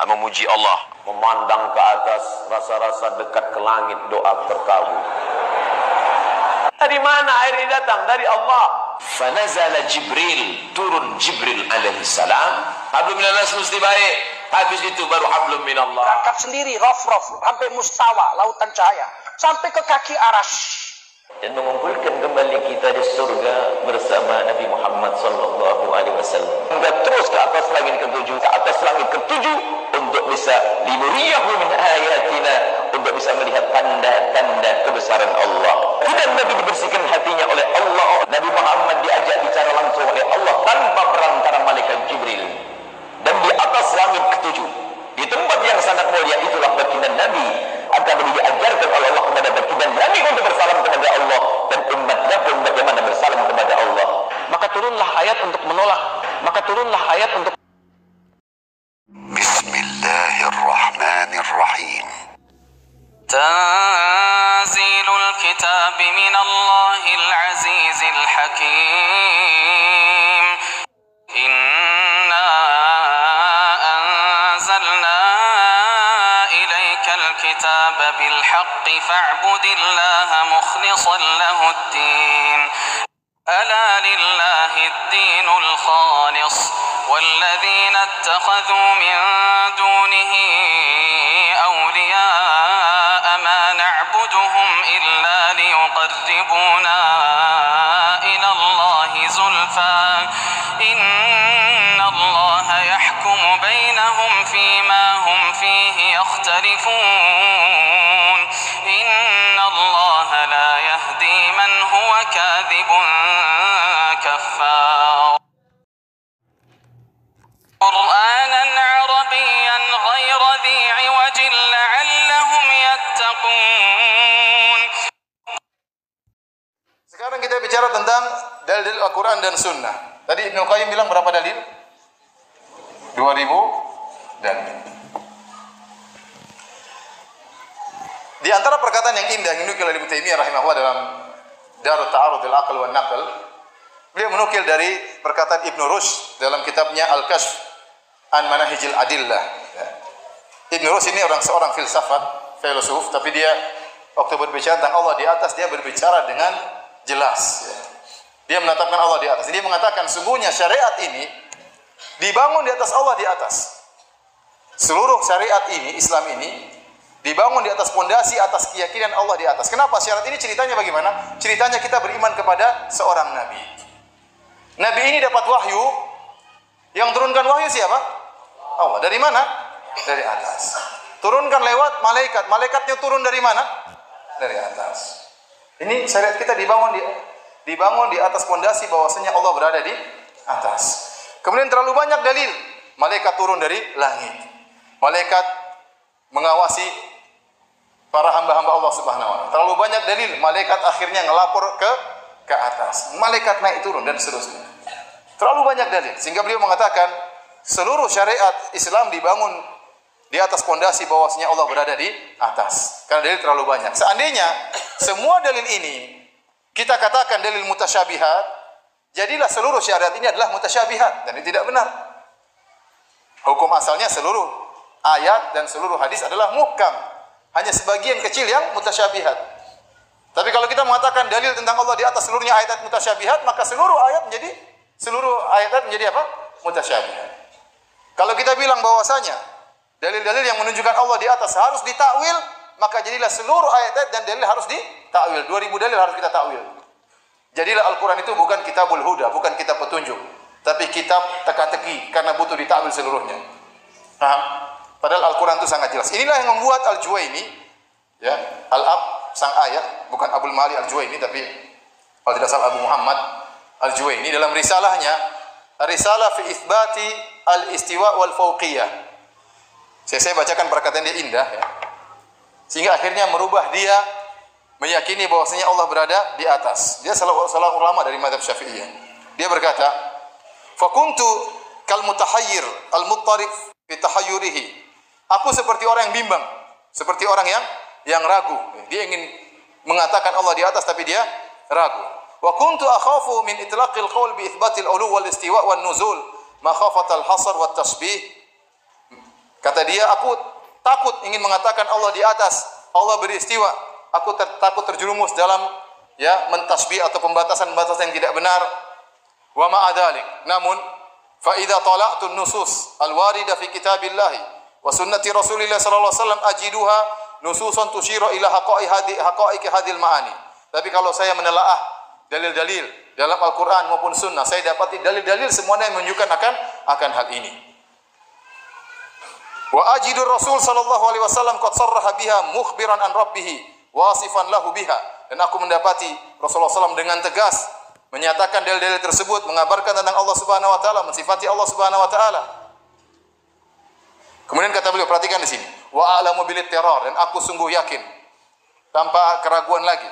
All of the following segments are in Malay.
memuji Allah, memandang ke atas, rasa-rasa dekat ke langit, doa terkabul. Dari mana air ini datang? Dari Allah. Fanazala Jibril, turun Jibril alaihi salam. Hablum minanas mesti baik. Habis itu baru hablum minallah. Berangkat sendiri, rof-rof, sampai mustawa, lautan cahaya, sampai ke kaki aras. Dan mengumpulkan kembali kita di surga bersama Nabi Muhammad sallallahu alaihi wasallam. Hingga terus ke atas langit ketujuh, untuk bisa linuriyahu min ayatina, untuk bisa melihat tanda-tanda kebesaran Allah. Dan Nabi dibersihkan hatinya oleh Allah. Nabi Muhammad diajak bicara langsung oleh Allah tanpa perantara malaikat Jibril. Dan di atas langit ketujuh, di tempat yang sangat mulia, itulah baginda Nabi akan diajarkan oleh Allah kepada baginda Nabi untuk bersalam kepada Allah, dan umatnya pun bagaimana bersalam kepada Allah. Maka turunlah ayat untuk menolak. Bismillahirrahmanirrahim. Tanzilul kitab minallahil azizil hakim. Inna anzalna ilaikal kitaba bil haqqi fa'budillaha mukhlishan lahuddin. Ala lillahid dinul khalis. والذين اتخذوا من دونه أولياء ما نعبدهم إلا ليقربونا إلى الله زلفى إن الله يحكم بينهم فيما هم فيه يختلفون إن الله لا يهدي من هو كاذب كفار قرآنا عربيا غير ذي عوج لعلهم يتقون. Sekarang kita bicara tentang dalil Al-Quran dan Sunnah. Tadi Ibnu Qayyim bilang berapa dalil? 2000 dalil. Di antara perkataan yang indah yang dinukil oleh Ibnu Taimiyah rahimahullah dalam Darut Ta'arudul Aql wan Naql, beliau menukil dari perkataan Ibnu Rushd dalam kitabnya Al-Kashf an Manahijil Adillah. Ibnu Rushd ini seorang filosof, tapi dia waktu berbicara tentang Allah di atas, dia berbicara dengan jelas. Dia menetapkan Allah di atas. Dia mengatakan sungguhnya syariat ini dibangun di atas Allah di atas. Seluruh syariat ini, Islam ini dibangun di atas pondasi atas keyakinan Allah di atas. Kenapa syariat ini? Ceritanya bagaimana? Ceritanya kita beriman kepada seorang nabi. Nabi ini dapat wahyu. Yang turunkan wahyu siapa? Allah. Dari mana? Dari atas. Turunkan lewat malaikat. Malaikatnya turun dari mana? Dari atas. Ini syariat kita dibangun di atas pondasi bahwasanya Allah berada di atas. Kemudian terlalu banyak dalil. Malaikat turun dari langit. Malaikat mengawasi para hamba-hamba Allah Subhanahu wa taala. Terlalu banyak dalil. Malaikat akhirnya ngelapor ke atas. Malaikat naik turun dan seterusnya. Terlalu banyak dalil sehingga beliau mengatakan seluruh syariat Islam dibangun di atas pondasi bahwasanya Allah berada di atas. Karena dalil terlalu banyak. Seandainya semua dalil ini kita katakan dalil mutasyabihat, jadilah seluruh syariat ini adalah mutasyabihat, dan ini tidak benar. Hukum asalnya seluruh ayat dan seluruh hadis adalah muhkam. Hanya sebagian kecil yang mutasyabihat. Tapi kalau kita mengatakan dalil tentang Allah di atas seluruhnya ayat mutasyabihat, maka seluruh ayat menjadi apa? Mutasyabihat. Kalau kita bilang bahwasanya dalil-dalil yang menunjukkan Allah di atas harus ditakwil, maka jadilah seluruh ayat-ayat dan dalil harus ditakwil. 2000 dalil harus kita takwil. Jadilah Al-Quran itu bukan kitabul huda, bukan kitab petunjuk, tapi kitab teka-teki karena butuh ditakwil seluruhnya. Nah, padahal Al-Quran itu sangat jelas. Inilah yang membuat Al-Juwaini, ya, Al-Ab sang ayah, bukan Abdul Mali Al-Juwaini, tapi kalau tidak salah Abu Muhammad Al-Juwaini dalam risalahnya Risalah fi Itsbati al-Istiwa wal Fauqiyah. Saya bacakan perkataan dia indah, ya. Sehingga akhirnya merubah dia meyakini bahwasanya Allah berada di atas. Dia salah ulama dari mazhab Syafi'iyah. Dia berkata, "Fa kuntu kal mutahayyir al-muttarif fi tahayyurihi." Aku seperti orang yang bimbang, seperti orang yang ragu. Dia ingin mengatakan Allah di atas tapi dia ragu. Wa kuntu akhafu min itlaqil qaul bi itsbatil ulu wal istiwa wan nuzul makhafata al hasr wat tasbih Kata dia, aku takut ingin mengatakan Allah di atas, Allah beristiwa. Aku takut terjerumus dalam mentasbih atau pembatasan-pembatasan yang tidak benar. Wa ma'adzalik. Namun fa idza tala'tu nusus al-warida fi kitabillah wa sunnati Rasulillah sallallahu alaihi wasallam ajiduha nususan tushiru ila haqaiqi hadil ma'ani. Tapi kalau saya menelaah dalil-dalil dalam Al-Qur'an maupun sunnah, saya dapati dalil-dalil semuanya yang menunjukkan akan hal ini. Wa ajidu Rasul sallallahu alaihi wasallam qad sarraha biha mukhbiran an rabbih wasifan lahu biha. Dan aku mendapati Rasulullah SAW dengan tegas menyatakan dalil-dalil tersebut, mengabarkan tentang Allah Subhanahu wa taala, mensifati Allah Subhanahu wa taala. Kemudian kata beliau, perhatikan di sini, wa a'lamu bil terror, dan aku sungguh yakin tanpa keraguan lagi,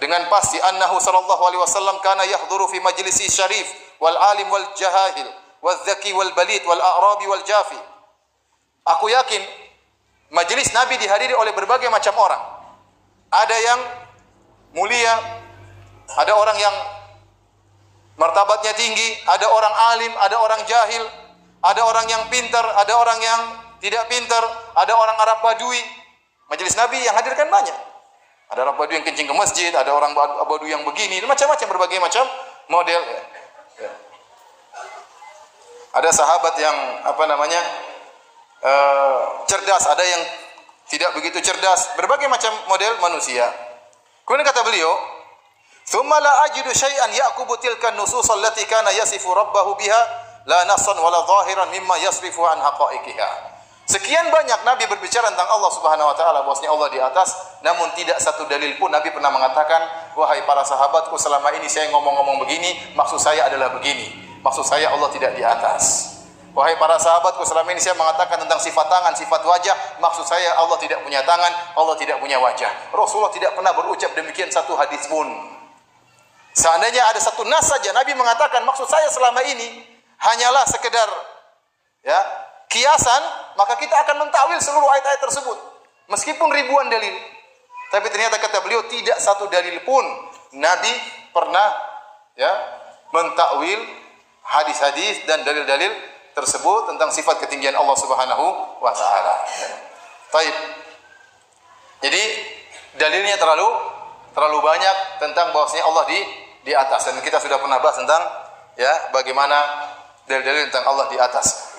dengan pasti annahu sallallahu alaihi wasallam kana yahduru fi majlisi syarif wal alim wal jahil wal zaki wal balid wal a'rabi wal jafi. Aku yakin majelis Nabi dihadiri oleh berbagai macam orang. Ada yang mulia, ada orang yang martabatnya tinggi, ada orang alim, ada orang jahil, ada orang yang pintar, ada orang yang tidak pintar, ada orang Arab Badui. Majelis Nabi yang hadir kan banyak. Ada Arab Badui yang kencing ke masjid, ada orang Badui yang begini, macam-macam, berbagai macam model. Ada sahabat yang cerdas, ada yang tidak begitu cerdas, berbagai macam model manusia. Kemudian kata beliau, "Tsumma la ajidu syai'an yaqubu tilka an-nusus allati kana yasifu rabbahu biha la nassan wala zahiran mimma yasrifu an haqa'iqiha." Sekian banyak Nabi berbicara tentang Allah Subhanahu wa taala, bahwasanya Allah di atas, namun tidak satu dalil pun Nabi pernah mengatakan, "Wahai para sahabatku, selama ini saya ngomong-ngomong begini, maksud saya adalah begini. Maksud saya Allah tidak di atas." Wahai para sahabatku, selama ini saya mengatakan tentang sifat tangan, sifat wajah, maksud saya Allah tidak punya tangan, Allah tidak punya wajah. Rasulullah tidak pernah berucap demikian satu hadis pun. Seandainya ada satu nas saja Nabi mengatakan maksud saya selama ini hanyalah sekedar kiasan, maka kita akan mentakwil seluruh ayat-ayat tersebut meskipun ribuan dalil. Tapi ternyata kata beliau tidak satu dalil pun Nabi pernah mentakwil hadis-hadis dan dalil-dalil tersebut tentang sifat ketinggian Allah Subhanahu wa taala. Taib. Jadi dalilnya terlalu banyak tentang bahwasanya Allah di atas, dan kita sudah pernah bahas tentang bagaimana dalil-dalil tentang Allah di atas.